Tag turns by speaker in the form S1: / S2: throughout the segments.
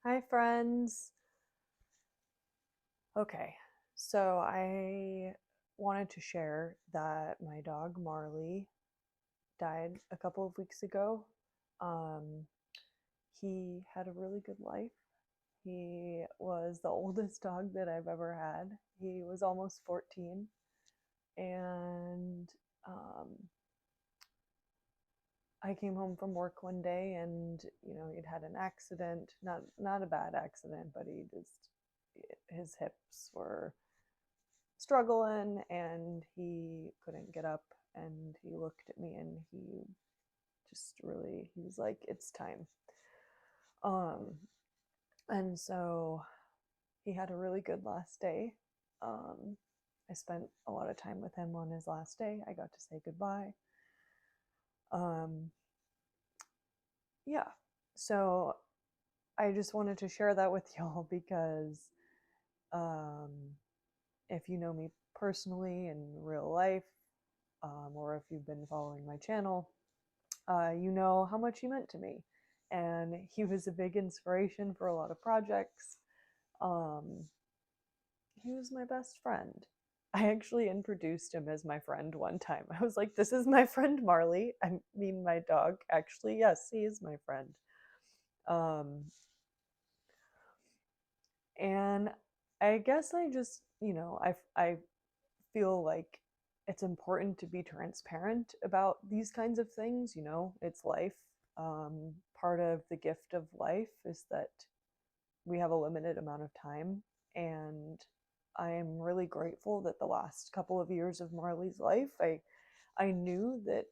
S1: Hi, friends. Okay, so I wanted to share that my dog Marley died a couple of weeks ago. Um, he had a really good life. He was the oldest dog that I've ever had. He was almost 14, and um, I came home from work one day, and he'd had an accident. Not a bad accident, but his hips were struggling and he couldn't get up, and he looked at me and he was like, it's time. um and so he had a really good last day. I spent a lot of time with him on his last day. I got to say goodbye. um yeah, so I just wanted to share that with y'all because um if you know me personally in real life, or if you've been following my channel, you know how much he meant to me. And he was a big inspiration for a lot of projects. Um, he was my best friend. I actually introduced him as my friend one time. I was like, this is my friend Marley. I mean, my dog. Actually, yes, he is my friend. Um, and I guess I just, I feel like it's important to be transparent about these kinds of things. It's life. Part of the gift of life is that we have a limited amount of time, and I am really grateful that the last couple of years of Marley's life, I knew that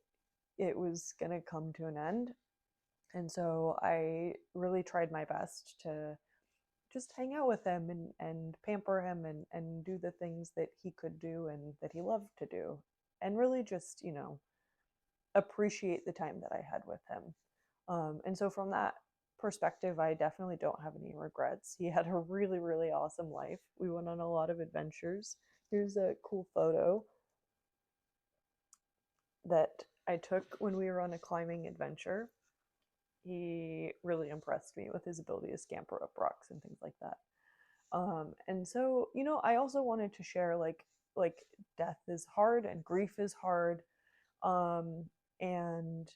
S1: it was going to come to an end. And so I really tried my best to just hang out with him and pamper him and do the things that he could do and that he loved to do. And really just, appreciate the time that I had with him. And so from that perspective, I definitely don't have any regrets. He had a really, really awesome life. We went on a lot of adventures. Here's a cool photo that I took when we were on a climbing adventure. He really impressed me with his ability to scamper up rocks and things like that. And so, I also wanted to share like death is hard and grief is hard. And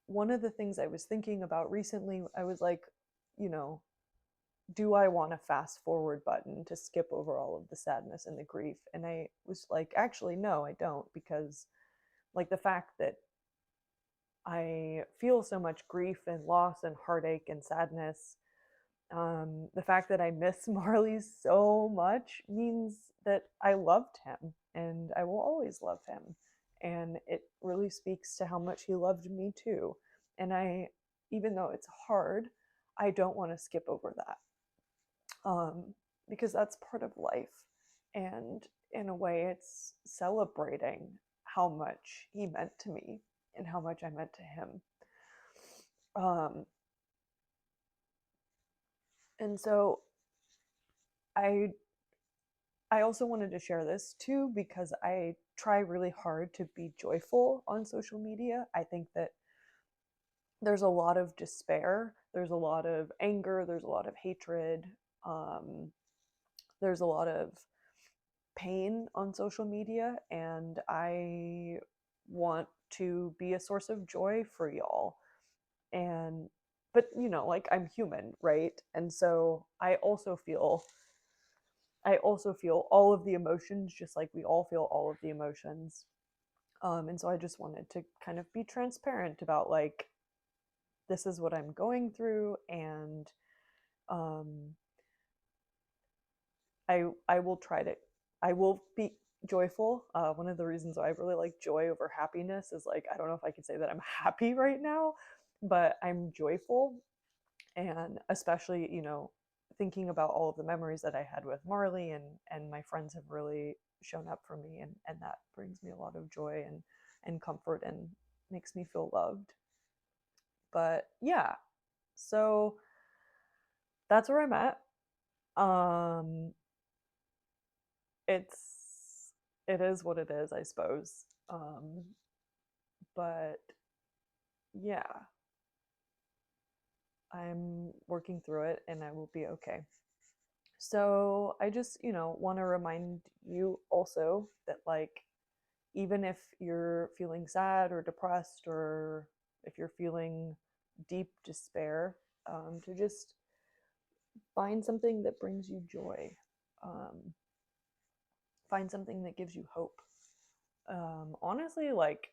S1: one of the things I was thinking about recently, I was like, you know, do I want a fast forward button to skip over all of the sadness and the grief? And I was like, actually, no, I don't, because like the fact that I feel so much grief and loss and heartache and sadness, the fact that I miss Marley so much means that I loved him and I will always love him. And it really speaks to how much he loved me too. And even though it's hard, I don't want to skip over that, because that's part of life. And in a way, it's celebrating how much he meant to me and how much I meant to him. Um, and so I I also wanted to share this too because I try really hard to be joyful on social media. I think that there's a lot of despair, there's a lot of anger, there's a lot of hatred, um, there's a lot of pain on social media, and I want to be a source of joy for y'all. And but like I'm human, right? And so I also feel all of the emotions, just like we all feel all of the emotions. And so I just wanted to kind of be transparent about like, this is what I'm going through, and um, I will try to, I will be joyful. One of the reasons why I really like joy over happiness is like, I don't know if I could say that I'm happy right now, but I'm joyful. And especially, thinking about all of the memories that I had with Marley, and my friends have really shown up for me, and that brings me a lot of joy and comfort and makes me feel loved. But yeah, so that's where I'm at. Um it is what it is, I suppose. But yeah, I'm working through it and I will be okay. So I just, want to remind you also that, like, even if you're feeling sad or depressed, or if you're feeling deep despair, to just find something that brings you joy. Um, find something that gives you hope. Honestly, like,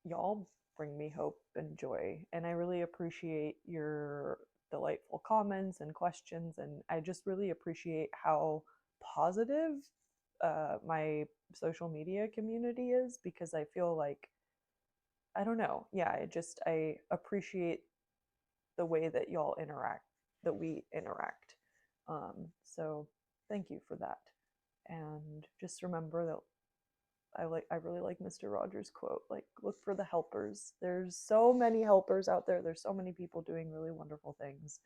S1: y'all bring me hope and joy, and I really appreciate your delightful comments and questions, and I just really appreciate how positive my social media community is, because I feel like, I don't know, yeah, I appreciate the way that y'all interact, that we interact. So thank you for that, and just remember that I really like Mr. Rogers' quote, like, look for the helpers. There's so many helpers out there. There's so many people doing really wonderful things.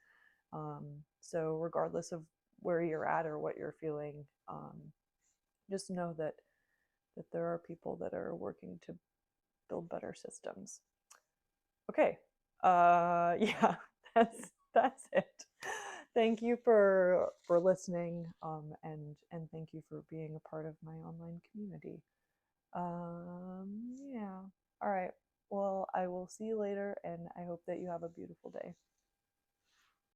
S1: So regardless of where you're at or what you're feeling, just know that there are people that are working to build better systems. Okay. Yeah, that's it. Thank you for listening, and thank you for being a part of my online community. Yeah. All right. Well, I will see you later, and I hope that you have a beautiful day.